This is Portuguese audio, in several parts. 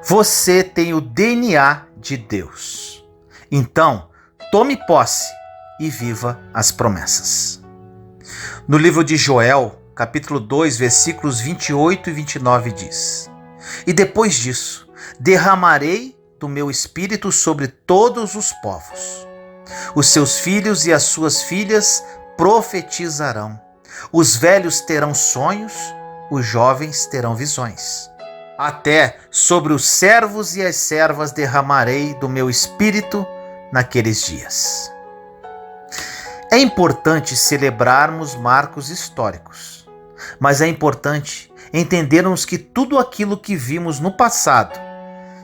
Você tem o DNA de Deus. Então, tome posse e viva as promessas. No livro de Joel, capítulo 2, versículos 28 e 29 diz: E depois disso, derramarei do meu espírito sobre todos os povos. Os seus filhos e as suas filhas profetizarão. Os velhos terão sonhos, os jovens terão visões. Até sobre os servos e as servas derramarei do meu espírito naqueles dias. É importante celebrarmos marcos históricos, mas é importante entendermos que tudo aquilo que vimos no passado,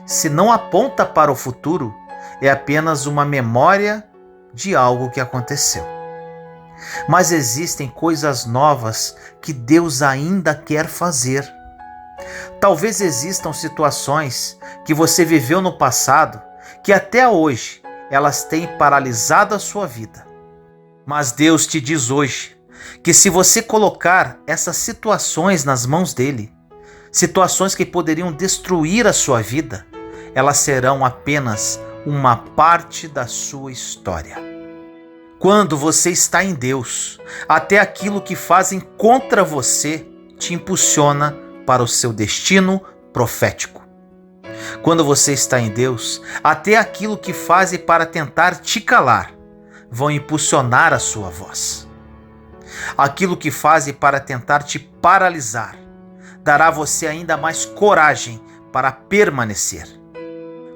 se não aponta para o futuro, é apenas uma memória de algo que aconteceu. Mas existem coisas novas que Deus ainda quer fazer. Talvez existam situações que você viveu no passado que até hoje elas têm paralisado a sua vida. Mas Deus te diz hoje que se você colocar essas situações nas mãos dele, situações que poderiam destruir a sua vida, elas serão apenas uma parte da sua história. Quando você está em Deus, até aquilo que fazem contra você te impulsiona para o seu destino profético. Quando você está em Deus, até aquilo que fazem para tentar te calar vão impulsionar a sua voz. Aquilo que fazem para tentar te paralisar dará a você ainda mais coragem para permanecer.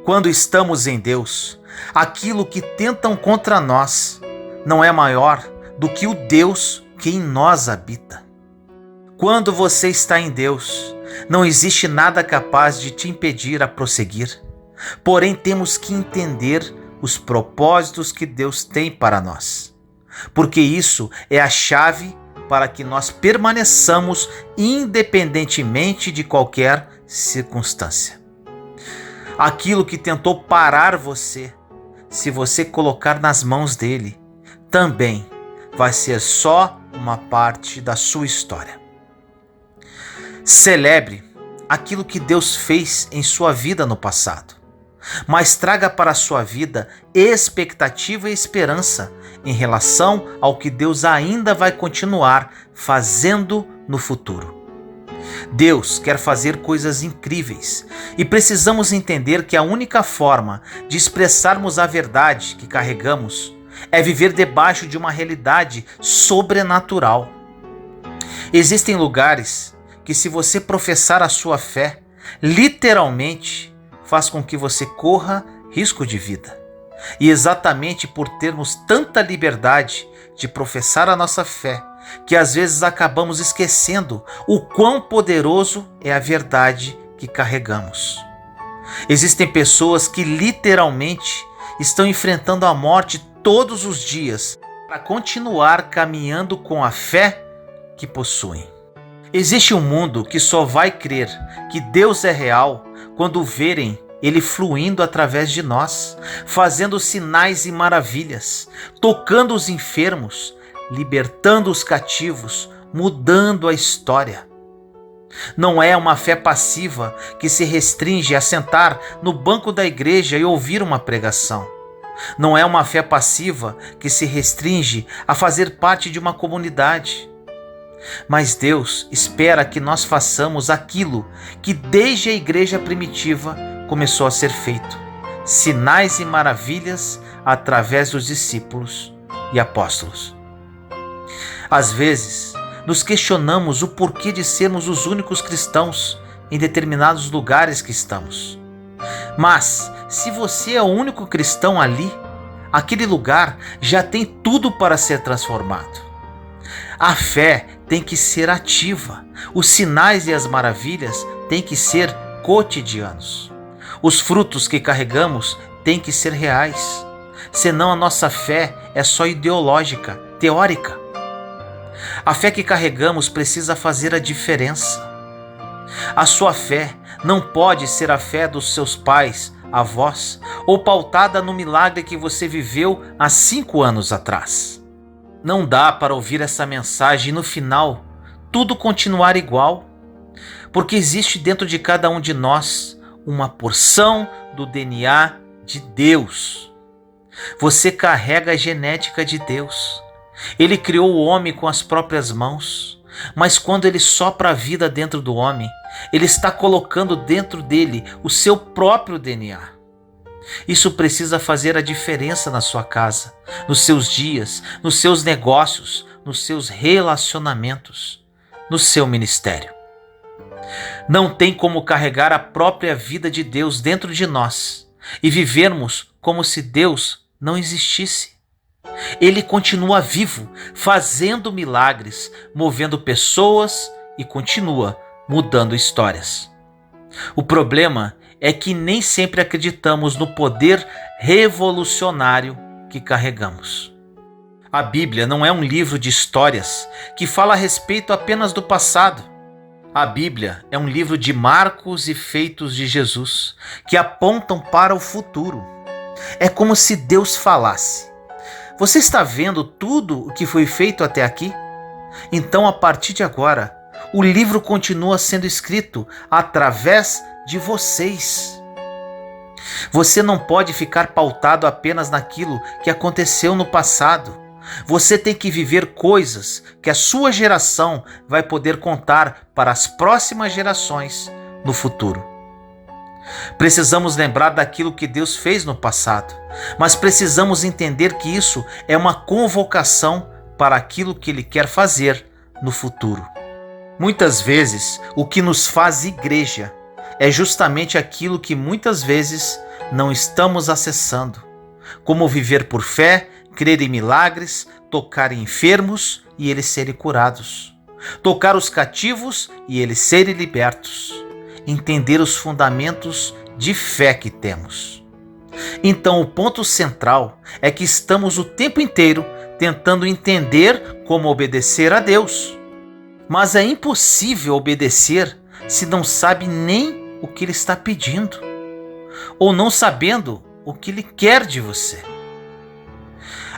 Quando estamos em Deus, aquilo que tentam contra nós não é maior do que o Deus que em nós habita. Quando você está em Deus, não existe nada capaz de te impedir a prosseguir. Porém, temos que entender os propósitos que Deus tem para nós, porque isso é a chave para que nós permaneçamos independentemente de qualquer circunstância. Aquilo que tentou parar você, se você colocar nas mãos dele, também vai ser só uma parte da sua história. Celebre aquilo que Deus fez em sua vida no passado, mas traga para a sua vida expectativa e esperança em relação ao que Deus ainda vai continuar fazendo no futuro. Deus quer fazer coisas incríveis e precisamos entender que a única forma de expressarmos a verdade que carregamos é viver debaixo de uma realidade sobrenatural. Existem lugares que, se você professar a sua fé, literalmente faz com que você corra risco de vida. E exatamente por termos tanta liberdade de professar a nossa fé, que às vezes acabamos esquecendo o quão poderoso é a verdade que carregamos. Existem pessoas que literalmente estão enfrentando a morte todos os dias para continuar caminhando com a fé que possuem. Existe um mundo que só vai crer que Deus é real quando verem Ele fluindo através de nós, fazendo sinais e maravilhas, tocando os enfermos, libertando os cativos, mudando a história. Não é uma fé passiva que se restringe a sentar no banco da igreja e ouvir uma pregação. Não é uma fé passiva que se restringe a fazer parte de uma comunidade. Mas Deus espera que nós façamos aquilo que desde a igreja primitiva começou a ser feito: sinais e maravilhas através dos discípulos e apóstolos. Às vezes, nos questionamos o porquê de sermos os únicos cristãos em determinados lugares que estamos. Mas, se você é o único cristão ali, aquele lugar já tem tudo para ser transformado. A fé tem que ser ativa, os sinais e as maravilhas têm que ser cotidianos. Os frutos que carregamos têm que ser reais, senão a nossa fé é só ideológica, teórica. A fé que carregamos precisa fazer a diferença. A sua fé não pode ser a fé dos seus pais, avós, ou pautada no milagre que você viveu há 5 anos atrás. Não dá para ouvir essa mensagem e no final tudo continuar igual, porque existe dentro de cada um de nós uma porção do DNA de Deus. Você carrega a genética de Deus. Ele criou o homem com as próprias mãos, mas quando ele sopra a vida dentro do homem, ele está colocando dentro dele o seu próprio DNA. Isso precisa fazer a diferença na sua casa, nos seus dias, nos seus negócios, nos seus relacionamentos, no seu ministério. Não tem como carregar a própria vida de Deus dentro de nós e vivermos como se Deus não existisse. Ele continua vivo, fazendo milagres, movendo pessoas e continua mudando histórias. O problema é que nem sempre acreditamos no poder revolucionário que carregamos. A Bíblia não é um livro de histórias que fala a respeito apenas do passado. A Bíblia é um livro de marcos e feitos de Jesus que apontam para o futuro. É como se Deus falasse: você está vendo tudo o que foi feito até aqui? Então, a partir de agora, o livro continua sendo escrito através de vocês. Você não pode ficar pautado apenas naquilo que aconteceu no passado. Você tem que viver coisas que a sua geração vai poder contar para as próximas gerações no futuro. Precisamos lembrar daquilo que Deus fez no passado, mas precisamos entender que isso é uma convocação para aquilo que Ele quer fazer no futuro. Muitas vezes, o que nos faz igreja é justamente aquilo que muitas vezes não estamos acessando, como viver por fé, crer em milagres, tocar em enfermos e eles serem curados, tocar os cativos e eles serem libertos, entender os fundamentos de fé que temos. Então, o ponto central é que estamos o tempo inteiro tentando entender como obedecer a Deus. Mas é impossível obedecer se não sabe nem o que Ele está pedindo, ou não sabendo o que Ele quer de você.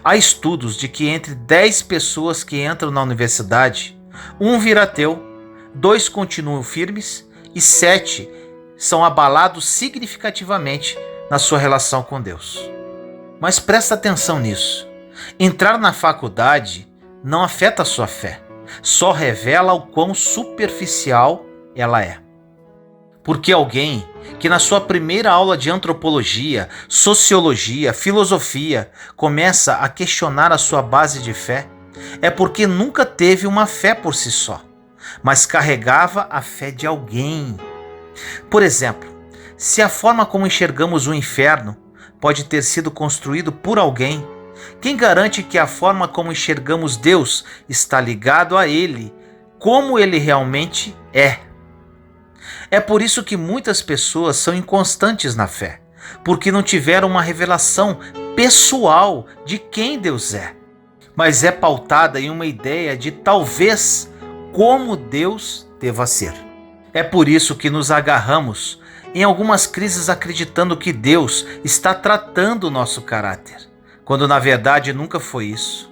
Há estudos de que entre 10 pessoas que entram na universidade, 1 vira ateu, 2 continuam firmes e 7 são abalados significativamente na sua relação com Deus. Mas presta atenção nisso. Entrar na faculdade não afeta a sua fé, só revela o quão superficial ela é. Porque alguém que na sua primeira aula de antropologia, sociologia, filosofia começa a questionar a sua base de fé, é porque nunca teve uma fé por si só, mas carregava a fé de alguém. Por exemplo, se a forma como enxergamos o inferno pode ter sido construído por alguém, quem garante que a forma como enxergamos Deus está ligado a Ele, como Ele realmente é? É por isso que muitas pessoas são inconstantes na fé, porque não tiveram uma revelação pessoal de quem Deus é, mas é pautada em uma ideia de talvez como Deus deva ser. É por isso que nos agarramos em algumas crises acreditando que Deus está tratando o nosso caráter, quando na verdade nunca foi isso.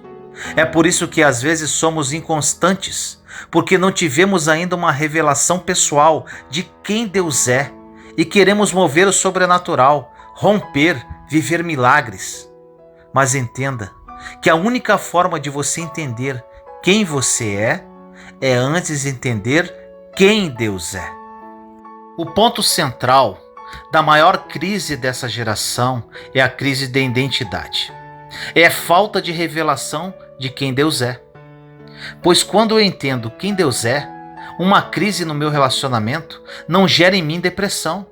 É por isso que às vezes somos inconstantes, porque não tivemos ainda uma revelação pessoal de quem Deus é e queremos mover o sobrenatural, romper, viver milagres. Mas entenda que a única forma de você entender quem você é antes entender quem Deus é. O ponto central da maior crise dessa geração é a crise da identidade. É a falta de revelação de quem Deus é. Pois quando eu entendo quem Deus é, uma crise no meu relacionamento não gera em mim depressão.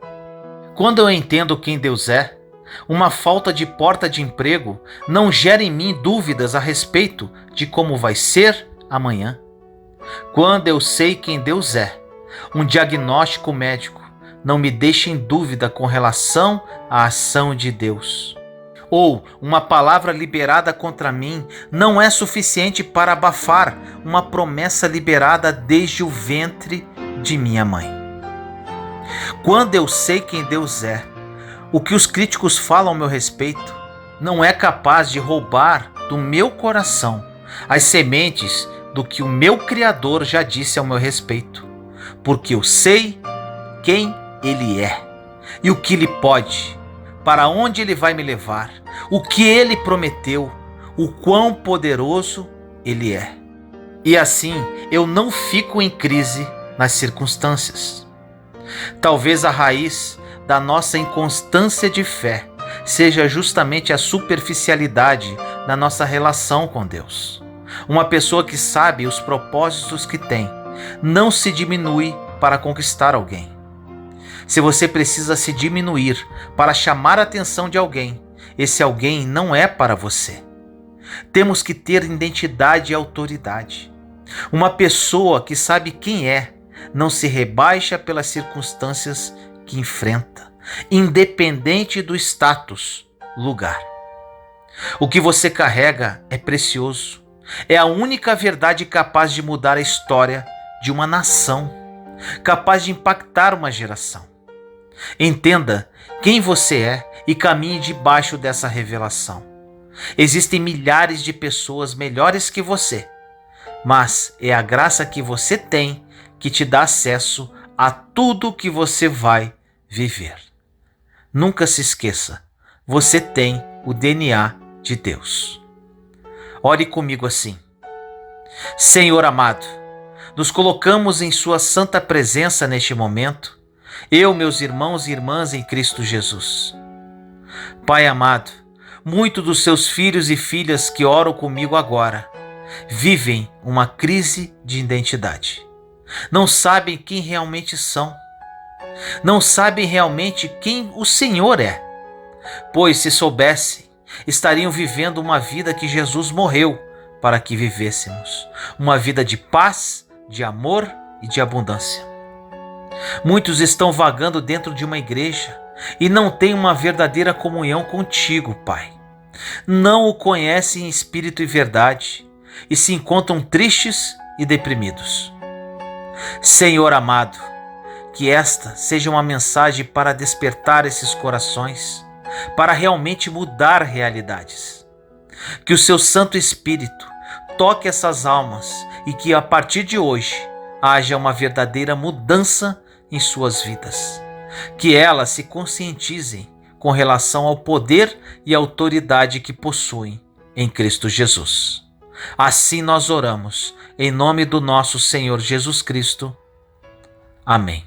Quando eu entendo quem Deus é, uma falta de porta de emprego não gera em mim dúvidas a respeito de como vai ser amanhã. Quando eu sei quem Deus é, um diagnóstico médico não me deixa em dúvida com relação à ação de Deus. Ou uma palavra liberada contra mim não é suficiente para abafar uma promessa liberada desde o ventre de minha mãe. Quando eu sei quem Deus é, o que os críticos falam ao meu respeito não é capaz de roubar do meu coração as sementes do que o meu Criador já disse ao meu respeito, porque eu sei quem Ele é. e o que Ele pode, para onde Ele vai me levar, o que Ele prometeu, o quão poderoso Ele é. E assim eu não fico em crise nas circunstâncias. Talvez a raiz da nossa inconstância de fé seja justamente a superficialidade na nossa relação com Deus. Uma pessoa que sabe os propósitos que tem não se diminui para conquistar alguém. Se você precisa se diminuir para chamar a atenção de alguém, esse alguém não é para você. Temos que ter identidade e autoridade. Uma pessoa que sabe quem é não se rebaixa pelas circunstâncias que enfrenta, independente do status, lugar. O que você carrega é precioso. É a única verdade capaz de mudar a história de uma nação, capaz de impactar uma geração. Entenda quem você é e caminhe debaixo dessa revelação. Existem milhares de pessoas melhores que você, mas é a graça que você tem que te dá acesso a tudo que você vai viver. Nunca se esqueça, você tem o DNA de Deus. Ore comigo assim: Senhor amado, nos colocamos em Sua santa presença neste momento, eu, meus irmãos e irmãs em Cristo Jesus. Pai amado, muitos dos seus filhos e filhas que oram comigo agora vivem uma crise de identidade. Não sabem quem realmente são. Não sabem realmente quem o Senhor é. Pois se soubessem, estariam vivendo uma vida que Jesus morreu para que vivêssemos. Uma vida de paz, de amor e de abundância. Muitos estão vagando dentro de uma igreja e não têm uma verdadeira comunhão contigo, Pai. Não o conhecem em espírito e verdade e se encontram tristes e deprimidos. Senhor amado, que esta seja uma mensagem para despertar esses corações, para realmente mudar realidades. Que o seu Santo Espírito toque essas almas e que a partir de hoje haja uma verdadeira mudança em suas vidas. Que elas se conscientizem com relação ao poder e autoridade que possuem em Cristo Jesus. Assim nós oramos, em nome do nosso Senhor Jesus Cristo. Amém.